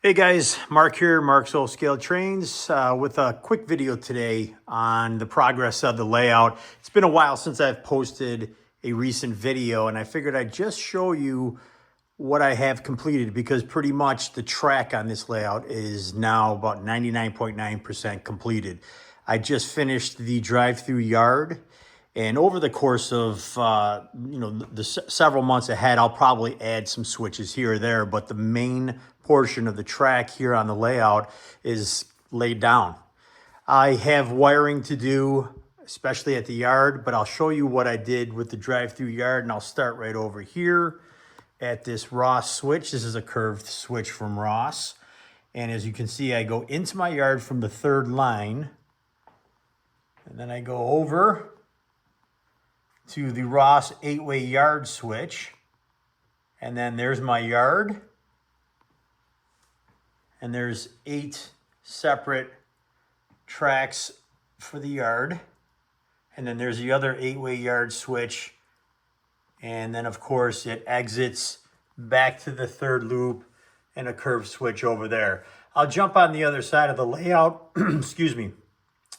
Hey guys, Mark here, Mark's Old Scale Trains, with a quick video today on the progress of the layout. It's been a while since I've posted a recent video, and I figured I'd just show you what I have completed because pretty much the track on this layout is now about 99.9% completed. I just finished the drive-through yard, and over the course of the several months ahead, I'll probably add some switches here or there, but the main portion of the track here on the layout is laid down. I have wiring to do, especially at the yard, but I'll show you what I did with the drive-through yard, and I'll start right over here at this Ross switch. This is a curved switch from Ross. And as you can see, I go into my yard from the third line, and then I go over to the Ross 8-way yard switch. And then there's my yard. And there's 8 separate tracks for the yard. And then there's the other 8-way yard switch. And then of course it exits back to the third loop and a curved switch over there. I'll jump on the other side of the layout, excuse me,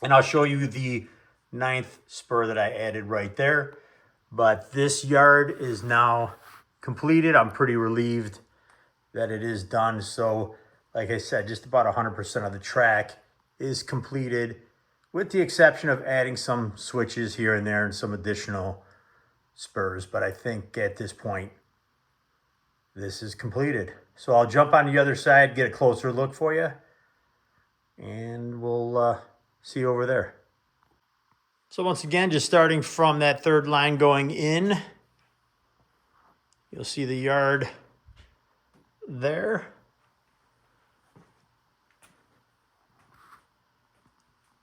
and I'll show you the 9th spur that I added right there. But this yard is now completed. I'm pretty relieved that it is done. So like I said, just about 100% of the track is completed, with the exception of adding some switches here and there and some additional spurs. But I think at this point, this is completed. So I'll jump on the other side, get a closer look for you, and we'll see you over there. So once again, just starting from that third line going in, you'll see the yard there.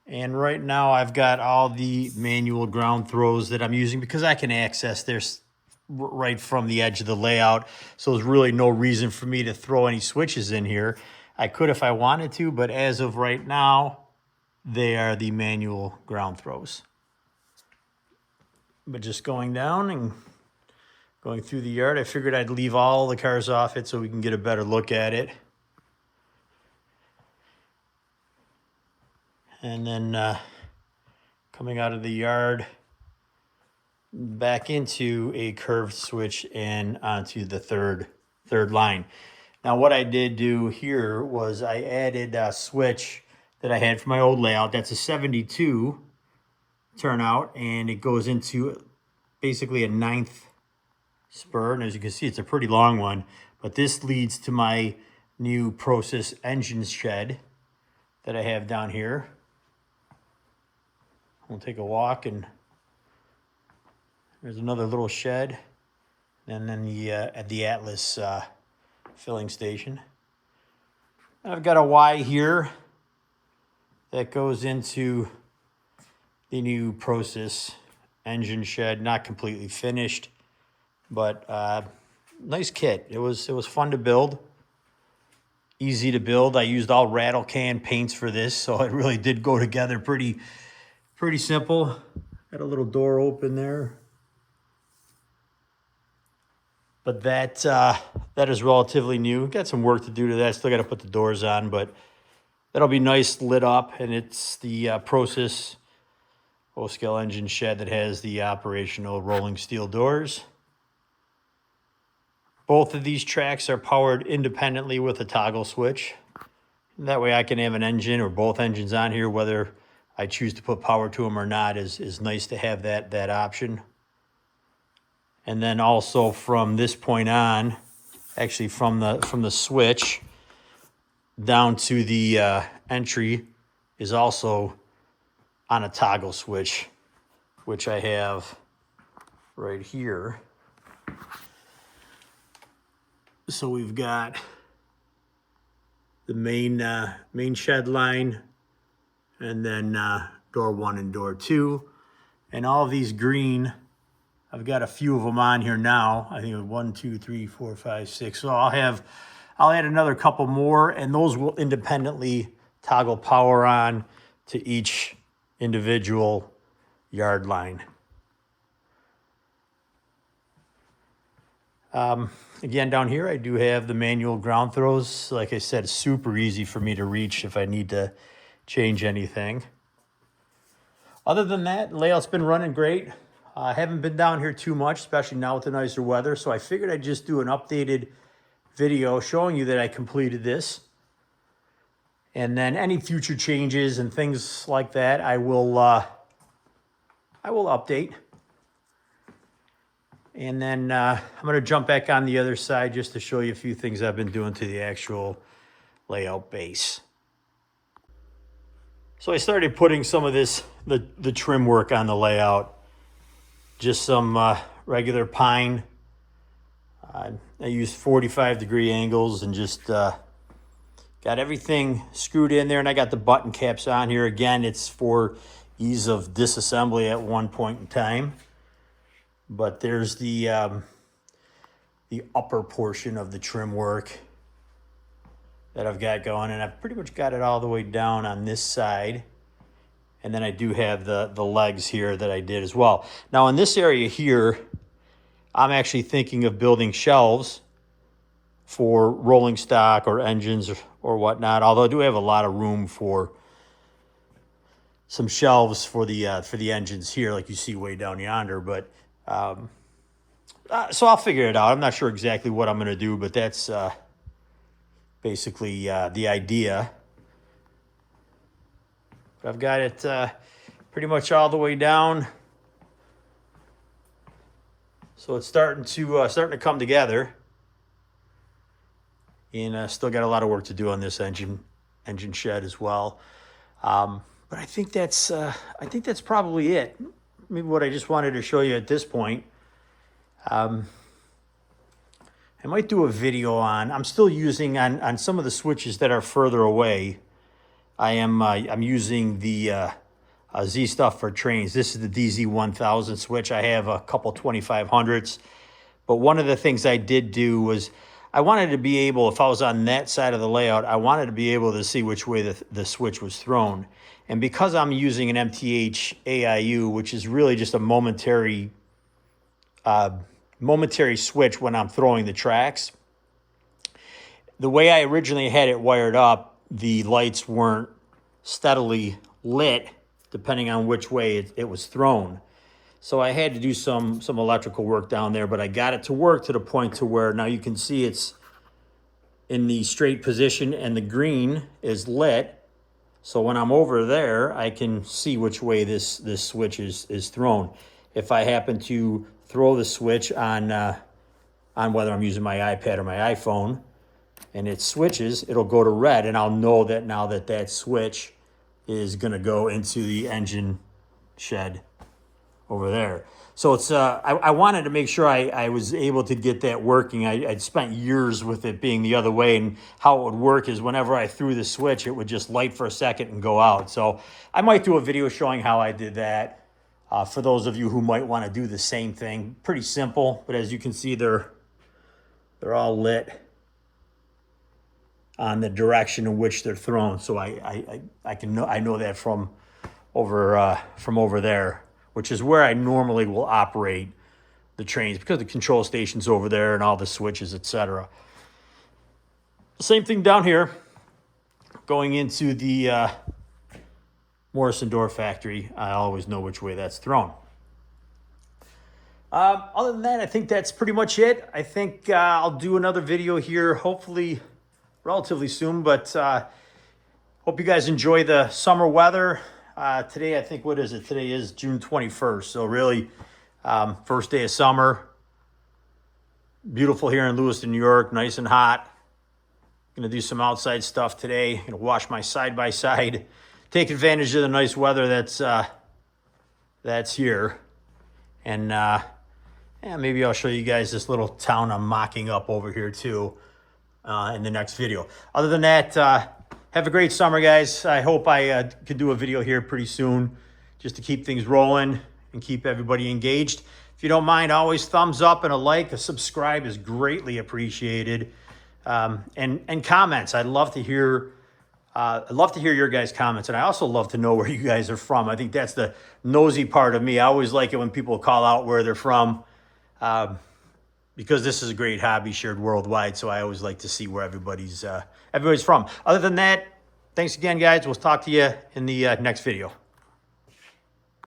And right now I've got all the manual ground throws that I'm using because I can access this right from the edge of the layout. So there's really no reason for me to throw any switches in here. I could if I wanted to, but as of right now, they are the manual ground throws. But just going down and going through the yard, I figured I'd leave all the cars off it so we can get a better look at it. And then coming out of the yard, back into a curved switch and onto the third line. Now what I did do here was I added a switch that I had from my old layout. That's a 72 turnout, and it goes into basically a 9th spur. And as you can see, it's a pretty long one, but this leads to my new process engine shed that I have down here. We'll take a walk, and there's another little shed, and then at the Atlas filling station. I've got a Y here that goes into the new process engine shed. Not completely finished, but nice kit. It was fun to build, easy to build. I used all rattle can paints for this, so it really did go together pretty simple. Got a little door open there. But that is relatively new. Got some work to do to that. Still got to put the doors on, but that'll be nice lit up. And it's the process O-scale engine shed that has the operational rolling steel doors. Both of these tracks are powered independently with a toggle switch. That way I can have an engine or both engines on here, whether I choose to put power to them or not. Is nice to have that option. And then also from this point on, actually from the switch down to the entry is also on a toggle switch, which I have right here. So we've got the main shed line, and then door 1 and door 2. And all of these green, I've got a few of them on here now. I think 1, 2, 3, 4, 5, 6. So I'll add another couple more, and those will independently toggle power on to each individual yard line. Again, down here, I do have the manual ground throws. Like I said, super easy for me to reach if I need to change anything. Other than that, layout's been running great. I haven't been down here too much, especially now with the nicer weather. So I figured I'd just do an updated video showing you that I completed this. And then any future changes and things like that, I will update. And then I'm going to jump back on the other side just to show you a few things I've been doing to the actual layout base. So I started putting some of this, the trim work on the layout. Just some regular pine. I used 45-degree angles and just got everything screwed in there. And I got the button caps on here. Again, it's for ease of disassembly at one point in time. But there's the upper portion of the trim work that I've got going, and I've pretty much got it all the way down on this side. And then I do have the legs here that I did as well. Now in this area here, I'm actually thinking of building shelves for rolling stock or engines or whatnot, although I do have a lot of room for some shelves for the engines here, like you see way down yonder. But so I'll figure it out. I'm not sure exactly what I'm going to do, but that's basically the idea. But I've got it pretty much all the way down, so it's starting to come together. And still got a lot of work to do on this engine shed as well. But I think that's probably it. Maybe what I just wanted to show you at this point. I might do a video on, I'm still using on some of the switches that are further away. I'm using the Z stuff for trains. This is the DZ1000 switch. I have a couple 2500s. But one of the things I did do was I wanted to be able, if I was on that side of the layout, I wanted to be able to see which way the switch was thrown. And because I'm using an MTH AIU, which is really just a momentary switch when I'm throwing the tracks, the way I originally had it wired up, the lights weren't steadily lit depending on which way it was thrown. So I had to do some electrical work down there, but I got it to work to the point to where now you can see it's in the straight position and the green is lit. So when I'm over there, I can see which way this switch is thrown. If I happen to throw the switch on whether I'm using my iPad or my iPhone, and it switches, it'll go to red, and I'll know that now that switch is going to go into the engine shed over there. So it's I wanted to make sure I was able to get that working. I'd spent years with it being the other way, and how it would work is whenever I threw the switch, it would just light for a second and go out. So I might do a video showing how I did that for those of you who might want to do the same thing. Pretty simple, but as you can see, they're all lit on the direction in which they're thrown. So I know that from over there, which is where I normally will operate the trains because the control station's over there and all the switches, etc. Same thing down here, going into the Morrison door factory. I always know which way that's thrown. Other than that, I think that's pretty much it. I think I'll do another video here, hopefully relatively soon, but hope you guys enjoy the summer weather. Today, I think, what is it? Today is June 21st. So really, first day of summer. Beautiful here in Lewiston, New York. Nice and hot. Going to do some outside stuff today. Going to wash my side-by-side. Take advantage of the nice weather that's here. And yeah, maybe I'll show you guys this little town I'm mocking up over here too in the next video. Other than that, have a great summer, guys. I hope I could do a video here pretty soon just to keep things rolling and keep everybody engaged. If you don't mind, always thumbs up and a like. A subscribe is greatly appreciated. And comments. I'd love to hear your guys' comments. And I also love to know where you guys are from. I think that's the nosy part of me. I always like it when people call out where they're from. because this is a great hobby shared worldwide. So I always like to see where everybody's from. Other than that, thanks again, guys. We'll talk to you in the next video.